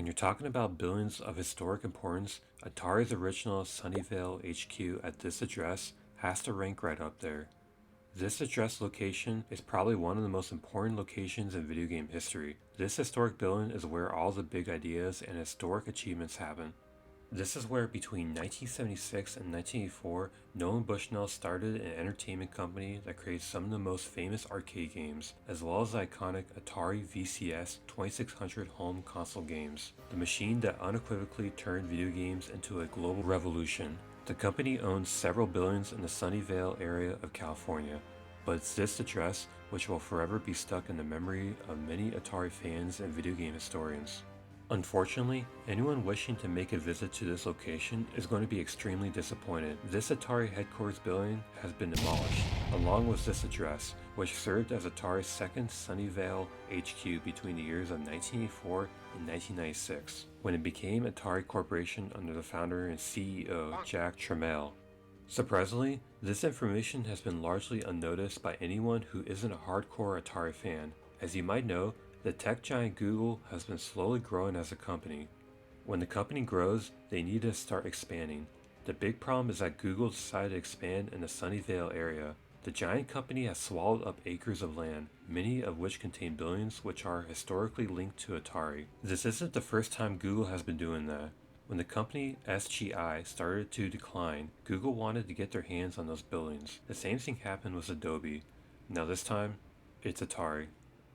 When you're talking about buildings of historic importance, Atari's original Sunnyvale HQ at this address has to rank right up there. This address location is probably one of the most important locations in video game history. This historic building is where all the big ideas and historic achievements happen. This is where between 1976 and 1984, Nolan Bushnell started an entertainment company that created some of the most famous arcade games, as well as the iconic Atari VCS 2600 home console games, the machine that unequivocally turned video games into a global revolution. The company owns several buildings in the Sunnyvale area of California, but it's this address which will forever be stuck in the memory of many Atari fans and video game historians. Unfortunately, anyone wishing to make a visit to this location is going to be extremely disappointed. This Atari headquarters building has been demolished, along with this address, which served as Atari's second Sunnyvale HQ between the years of 1984 and 1996, when it became Atari Corporation under the founder and CEO, Jack Tramiel. Surprisingly, this information has been largely unnoticed by anyone who isn't a hardcore Atari fan. As you might know, the tech giant Google has been slowly growing as a company. When the company grows, they need to start expanding. The big problem is that Google decided to expand in the Sunnyvale area. The giant company has swallowed up acres of land, many of which contain buildings which are historically linked to Atari. This isn't the first time Google has been doing that. When the company SGI started to decline, Google wanted to get their hands on those buildings. The same thing happened with Adobe. Now this time, it's Atari.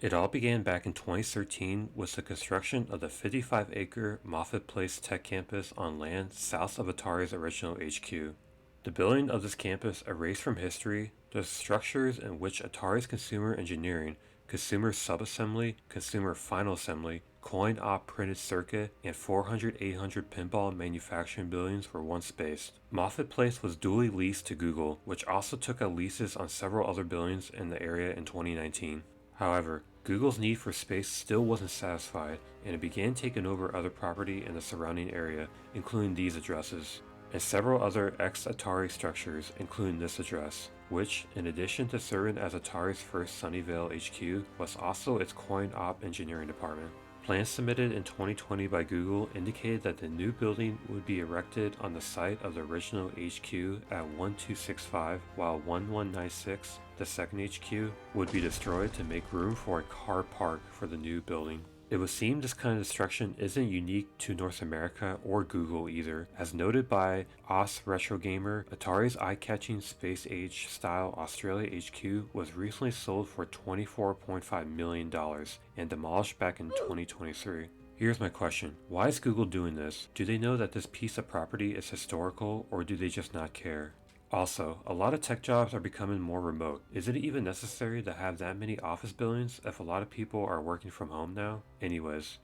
It all began back in 2013 with the construction of the 55-acre Moffett Place Tech Campus on land south of Atari's original HQ. The building of this campus erased from history the structures in which Atari's consumer engineering, consumer subassembly, consumer final assembly, coin-op printed circuit, and 400-800 pinball manufacturing buildings were once based. Moffett Place was duly leased to Google, which also took out leases on several other buildings in the area in 2019. However, Google's need for space still wasn't satisfied, and it began taking over other property in the surrounding area, including these addresses, and several other ex-Atari structures, including this address, which, in addition to serving as Atari's first Sunnyvale HQ, was also its coin-op engineering department. Plans submitted in 2020 by Google indicated that the new building would be erected on the site of the original HQ at 1265, while 1196, the second HQ, would be destroyed to make room for a car park for the new building. It would seem this kind of destruction isn't unique to North America or Google either. As noted by Os Retro Gamer, Atari's eye-catching Space Age style Australia HQ was recently sold for $24.5 million and demolished back in 2023. Here's my question. Why is Google doing this? Do they know that this piece of property is historical, or do they just not care? Also, a lot of tech jobs are becoming more remote. Is it even necessary to have that many office buildings if a lot of people are working from home now? Anyways,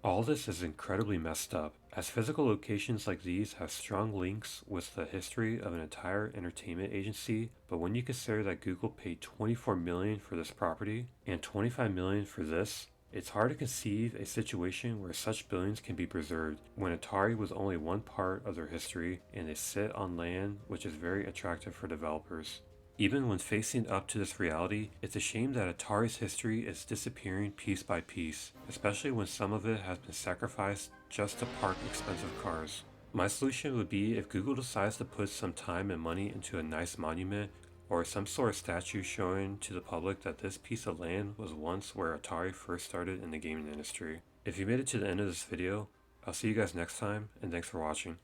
all this is incredibly messed up, as physical locations like these have strong links with the history of an entire entertainment agency, but when you consider that Google paid $24 million for this property and $25 million for this, it's hard to conceive a situation where such buildings can be preserved when Atari was only one part of their history and they sit on land which is very attractive for developers. Even when facing up to this reality, it's a shame that Atari's history is disappearing piece by piece, especially when some of it has been sacrificed just to park expensive cars. My solution would be if Google decides to put some time and money into a nice monument or some sort of statue showing to the public that this piece of land was once where Atari first started in the gaming industry. If you made it to the end of this video, I'll see you guys next time, and thanks for watching.